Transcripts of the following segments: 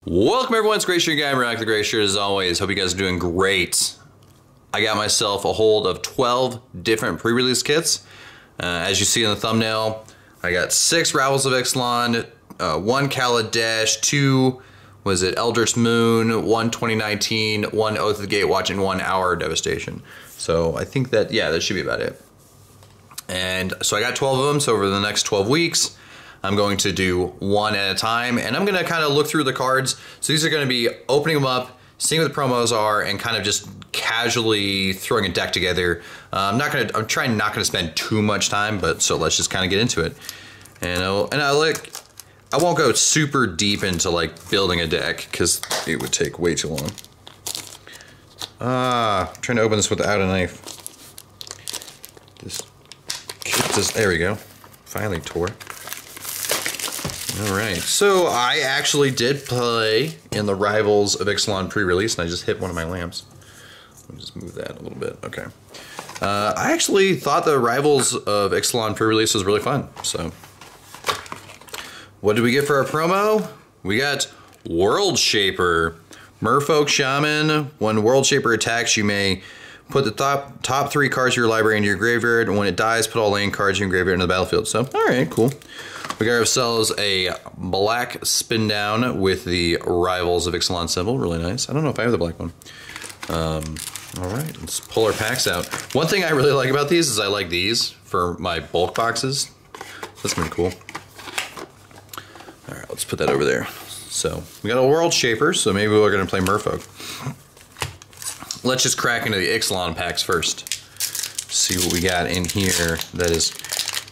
Welcome everyone, it's Great Shirt Guy, Rock the Great Shirt as always. Hope you guys are doing great. I got myself a hold of 12 different pre-release kits. As you see in the thumbnail, I got 6 Rivals of Ixalan, 1 Kaladesh, 2 Eldritch Moon, 1 2019, 1 Oath of the Gatewatch, and 1 Hour Devastation. So I think that, yeah, that should be about it. And so I got 12 of them, so over the next 12 weeks, I'm going to do one at a time, and I'm going to kind of look through the cards. So these are going to be opening them up, seeing what the promos are, and kind of just casually throwing a deck together. I'm trying not going to spend too much time, but so let's just kind of get into it. And I won't go super deep into like building a deck because it would take way too long. I'm trying to open this without a knife. There we go. Finally tore. Alright, so I actually did play in the Rivals of Ixalan pre-release, and I just hit one of my lamps. Let me just move that a little bit. Okay. I actually thought the Rivals of Ixalan pre-release was really fun, so. What did we get for our promo? We got World Shaper. Merfolk Shaman. When World Shaper attacks, you may put the top 3 cards of your library into your graveyard, and when it dies, put all lane cards in your graveyard into the battlefield. So, alright, cool. We got ourselves a black spin down with the Rivals of Ixalan symbol. Really nice. I don't know if I have the black one. Alright, let's pull our packs out. One thing I really like about these is I like these for my bulk boxes. That's gonna be cool. Alright, let's put that over there. So, we got a World Shaper, so maybe we're gonna play Merfolk. Let's just crack into the Ixalan packs first. See what we got in here that is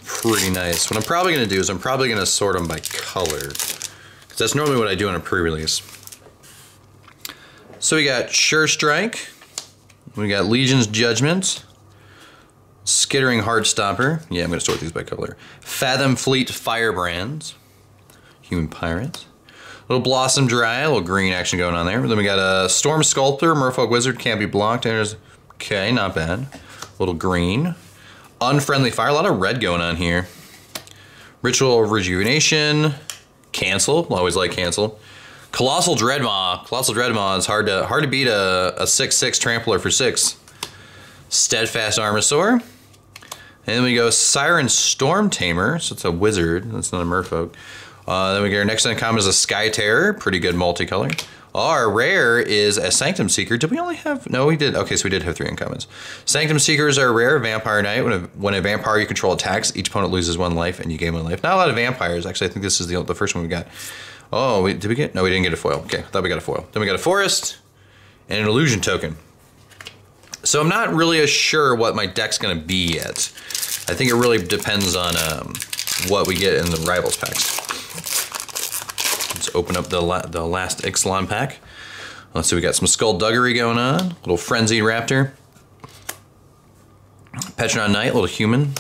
pretty nice. What I'm probably going to do is I'm probably going to sort them by color, because that's normally what I do in a pre-release. So we got Sure Strike, we got Legion's Judgment, Skittering Heartstopper, yeah, I'm going to sort these by color, Fathom Fleet Firebrands, Human Pirate, little Blossom Dry, a little green action going on there. Then we got a Storm Sculptor, Merfolk Wizard, can't be blocked, and there's, okay, not bad, little green. Unfriendly Fire, a lot of red going on here. Ritual of Rejuvenation, Cancel, always like Cancel. Colossal Dreadmaw, is hard to beat a 6/6 Trampler for 6. Steadfast Armasaur. And then we go Siren Storm Tamer, so it's a wizard, that's not a merfolk. Then we get our next uncommon is a Sky Terror, pretty good multicolor. Our rare is a Sanctum Seeker. Did we only have, no we did, okay, so we did have 3 uncommons. Sanctum Seeker is our rare Vampire Knight. When a vampire you control attacks, each opponent loses 1 life and you gain 1 life. Not a lot of vampires, actually I think this is the first one we got. Oh, did we get, no we didn't get a foil. Okay, I thought we got a foil. Then we got a Forest and an Illusion Token. So I'm not really sure what my deck's gonna be yet. I think it really depends on what we get in the Rivals packs. Let's open up the last Ixalan pack. Let's see, we got some Skullduggery going on. Little Frenzied Raptor. Petron Knight, little human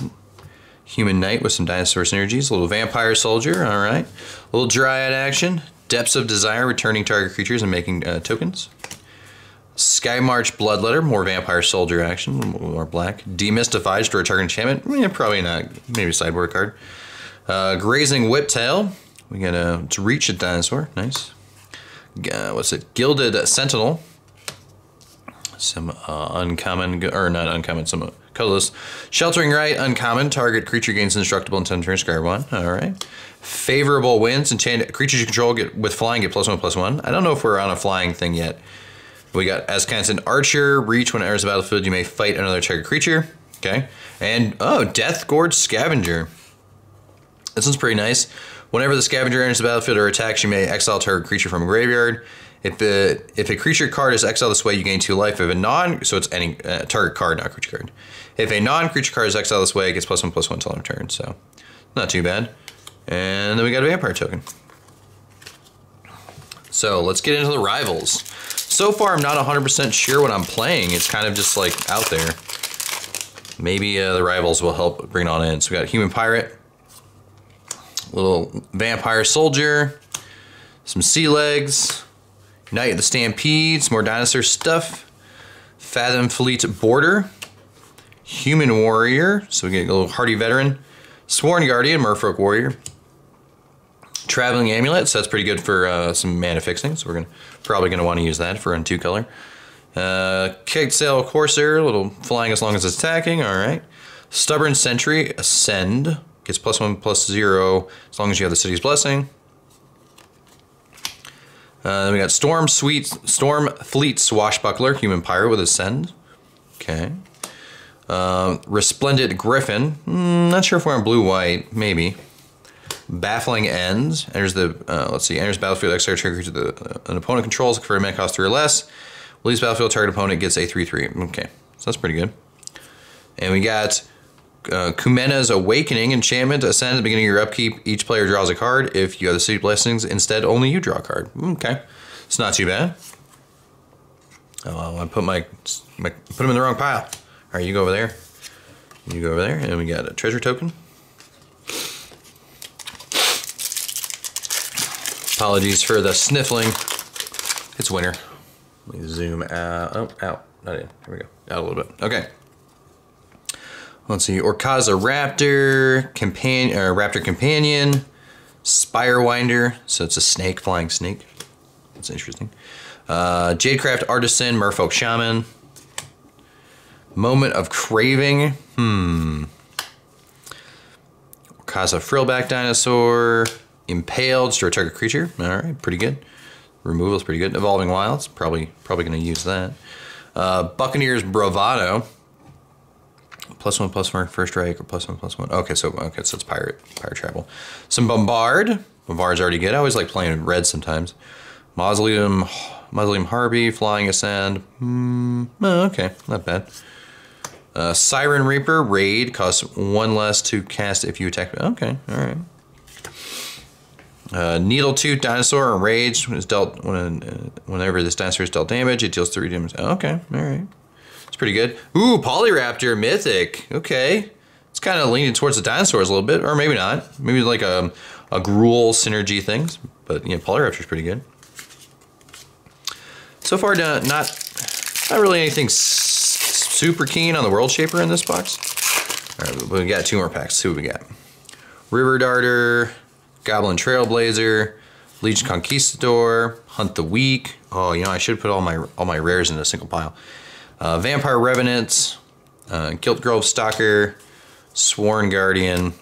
knight with some dinosaur synergies. Little Vampire Soldier, alright. Little Dryad action. Depths of Desire, returning target creatures and making tokens. Sky March Bloodletter, more Vampire Soldier action, more black. Demystify, destroy target enchantment. Yeah, probably not, maybe a sideboard card. Grazing Whiptail. We got to Reach a Dinosaur, nice. What's it? Gilded Sentinel. Some uncommon, or not uncommon, some colorless. Sheltering Right, uncommon. Target creature gains indestructible until turn, discard 1. Alright. Favorable Winds. Enchant creatures you control with flying get +1/+1. I don't know if we're on a flying thing yet. We got as kind of an Archer. Reach when it enters the battlefield, you may fight another target creature. Okay. And, oh, Death Gorge Scavenger. This one's pretty nice. Whenever the Scavenger enters the battlefield or attacks, you may exile target creature from a graveyard. If a creature card is exiled this way, you gain 2 life. If so it's any target card, not creature card. If a non-creature card is exiled this way, it gets +1/+1 until end of turn. So not too bad. And then we got a Vampire Token. So let's get into the Rivals. So far, I'm not 100% sure what I'm playing. It's kind of just like out there. Maybe the Rivals will help bring it on in. So we got Human Pirate. Little Vampire Soldier, some Sea Legs, Knight of the Stampede, some more dinosaur stuff, Fathom Fleet Border, Human Warrior, so we get a little Hardy Veteran, Sworn Guardian, Merfolk Warrior, Traveling Amulet, so that's pretty good for some mana fixing, so we're probably going to want to use that for in 2-color. Ixalan Corsair, a little flying as long as it's attacking, alright. Stubborn Sentry, Ascend, gets +1/+0 as long as you have the City's Blessing. Then we got Storm Fleet Swashbuckler, Human Pirate with Ascend. Okay. Resplendent Griffin, not sure if we're on blue-white, maybe. Baffling Ends, enters the, let's see, enters battlefield, extra trigger to an opponent controls for a mana cost 3 or less. Leaves battlefield, target opponent gets a 3/3. Okay, so that's pretty good. And we got Kumena's Awakening, enchantment, ascend at the beginning of your upkeep. Each player draws a card. If you have the City Blessings, instead only you draw a card. Okay, it's not too bad. Oh, I put them in the wrong pile. All right, you go over there. You go over there, and we got a treasure token. Apologies for the sniffling. It's winter. Let me zoom out. Oh, out. Not in. Here we go. Out a little bit. Okay. Let's see. Orkaza Raptor, Raptor Companion, Spirewinder. So it's a snake, flying snake. That's interesting. Jadecraft Artisan, Merfolk Shaman. Moment of Craving. Orkaza Frillback Dinosaur. Impaled, destroy target creature. Alright, pretty good. Removal's pretty good. Evolving Wilds, probably going to use that. Buccaneers Bravado. +1/+1 first strike or +1/+1. Okay, so it's pirate travel. Some Bombard. Bombard's already good. I always like playing red sometimes. Mausoleum Harpy, Flying Ascend. Okay, not bad. Siren Reaper, Raid, costs 1 less to cast if you attack. Okay, alright. Needletooth Dinosaur, Enraged, when it's dealt whenever this dinosaur is dealt damage, it deals 3 damage. Okay, alright. It's pretty good. Ooh, Polyraptor, Mythic. Okay. It's kind of leaning towards the dinosaurs a little bit, or maybe not. Maybe like a Gruul synergy things, but yeah, Polyraptor's pretty good. So far, not really anything super keen on the World Shaper in this box. Alright, but we got 2 more packs. See what we got. River Darter, Goblin Trailblazer, Legion Conquistador, Hunt the Weak. Oh, you know, I should put all my rares in a single pile. Vampire Revenant, Gilt Grove Stalker, Sworn Guardian.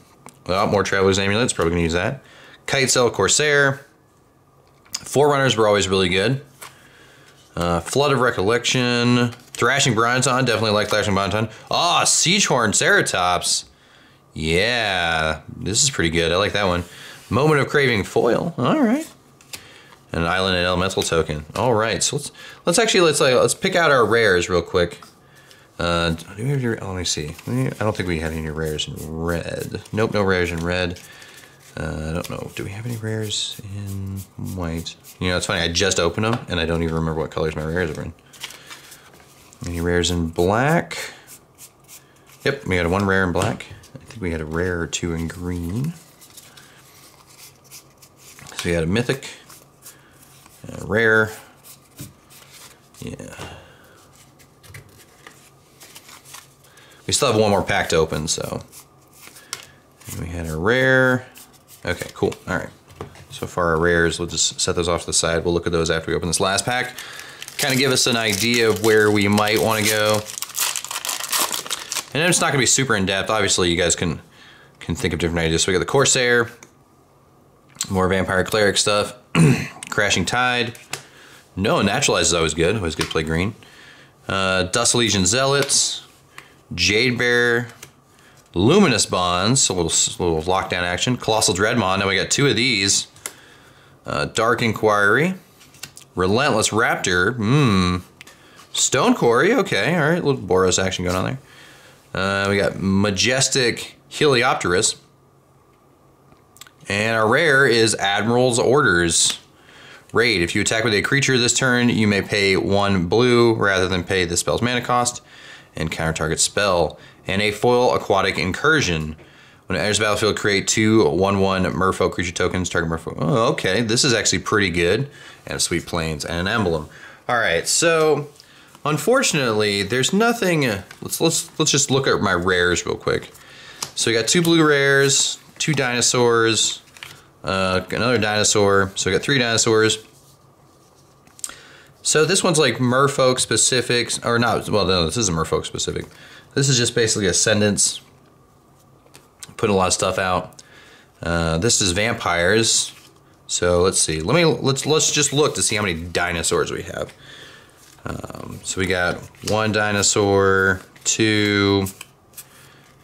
Well, more Traveler's Amulets, probably gonna use that. Ixalan Corsair. Forerunners were always really good. Flood of Recollection, Thrashing Bronton, definitely like Thrashing Bronton. Ah, Siegehorn Ceratops. Yeah, this is pretty good. I like that one. Moment of Craving Foil. All right. And an Island and Elemental token. All right. So let's pick out our rares real quick. Do we have your? Let me see. I don't think we have any rares in red. Nope, no rares in red. I don't know. Do we have any rares in white? You know, it's funny. I just opened them and I don't even remember what colors my rares are in. Any rares in black? Yep, we got 1 rare in black. I think we had a rare or 2 in green. So we had a mythic, a rare, yeah. We still have 1 more pack to open, so. And we had a rare. Okay, cool, all right. So far our rares, we'll just set those off to the side. We'll look at those after we open this last pack. Kind of give us an idea of where we might want to go. And it's not gonna be super in-depth. Obviously you guys can think of different ideas. So we got the Corsair, more Vampire Cleric stuff. Crashing Tide. No, Naturalize is always good. Always good to play green. Dust Legion Zealots. Jade Bear. Luminous Bonds. A little lockdown action. Colossal Dreadmon. Now we got 2 of these. Dark Inquiry. Relentless Raptor. Stone Quarry. Okay, all right. A little Boros action going on there. We got Majestic Heliopterus. And our rare is Admiral's Orders. Raid. If you attack with a creature this turn, you may pay 1 blue rather than pay the spell's mana cost and counter target spell. And a foil Aquatic Incursion. When it enters the battlefield, create 2 1/1 merfolk creature tokens. Target merfolk. Oh, okay. This is actually pretty good. And Sweet Plains and an emblem. All right. So, unfortunately, there's nothing. Let's just look at my rares real quick. So we got 2 blue rares, 2 dinosaurs, another dinosaur. So we got 3 dinosaurs. So this one's like merfolk specific, or not, well no, this isn't merfolk specific. This is just basically Ascendants. Putting a lot of stuff out. This is vampires. So let's see. Let's just look to see how many dinosaurs we have. So we got 1 dinosaur, 2,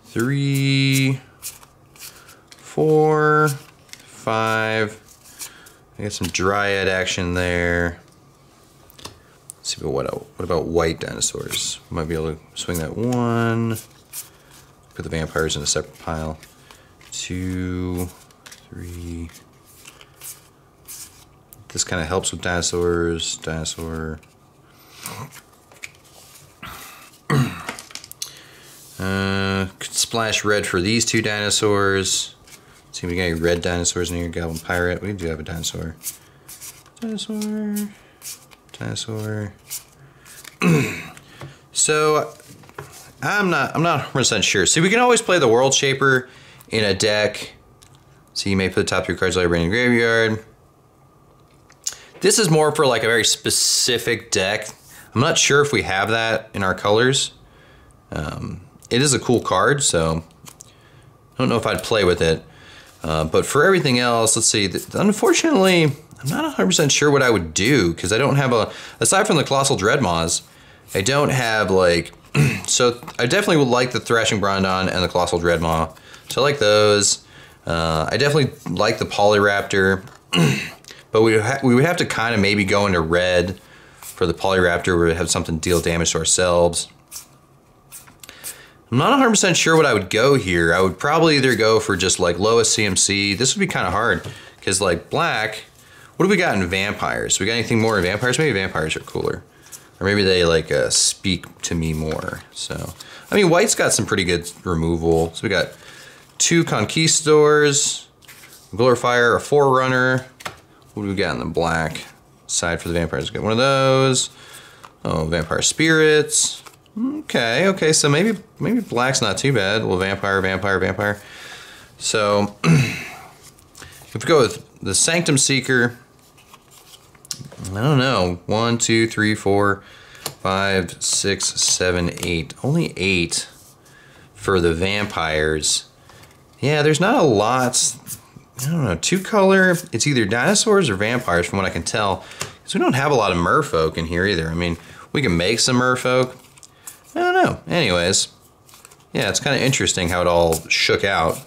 3, 4, 5. I got some dryad action there. Let's see, but what about white dinosaurs? Might be able to swing that 1. Put the vampires in a separate pile. 2, 3. This kind of helps with dinosaurs. Dinosaur. Could splash red for these 2 dinosaurs. See if we got any red dinosaurs in here. Goblin Pirate. We do have a dinosaur. Dinosaur. Dinosaur. So I'm not 100% sure. See, we can always play the World Shaper in a deck. So you may put the top 3 cards of library in the graveyard. This is more for like a very specific deck. I'm not sure if we have that in our colors. It is a cool card, so I don't know if I'd play with it. But for everything else, let's see. Unfortunately, I'm not 100% sure what I would do because I don't have aside from the Colossal Dreadmaws, I don't have like, so I definitely would like the Thrashing Brondon and the Colossal Dreadmaw. So I like those. I definitely like the Polyraptor, but we would have to kind of maybe go into red for the Polyraptor where we have something deal damage to ourselves. I'm not 100% sure what I would go here. I would probably either go for just like lowest CMC. This would be kind of hard because like black, what do we got in vampires? We got anything more in vampires? Maybe vampires are cooler. Or maybe they like speak to me more. So, I mean, white's got some pretty good removal. So we got 2 Conquistadors, Glorifier, a Forerunner. What do we got in the black side for the vampires? We got one of those. Oh, Vampire Spirits. Okay, so maybe black's not too bad. Well, vampire. So if we go with the Sanctum Seeker, I don't know. 1, 2, 3, 4, 5, 6, 7, 8. Only 8 for the vampires. Yeah, there's not a lot. I don't know. 2 color. It's either dinosaurs or vampires, from what I can tell. Because we don't have a lot of merfolk in here either. I mean, we can make some merfolk. I don't know. Anyways, yeah, it's kind of interesting how it all shook out.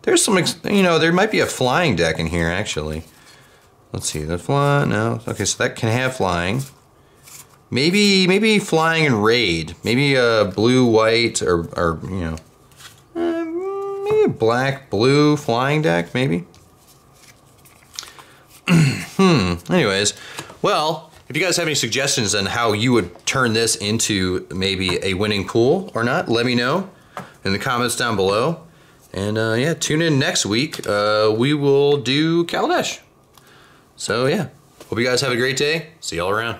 There's some, you know, there might be a flying deck in here actually. Let's see, the fly, no. Okay, so that can have flying. Maybe flying and raid. Maybe a blue, white, or you know, maybe a black, blue flying deck, maybe. Anyways, well, if you guys have any suggestions on how you would turn this into maybe a winning pool or not, let me know in the comments down below. And yeah, tune in next week. We will do Kaladesh. So yeah, hope you guys have a great day. See y'all around.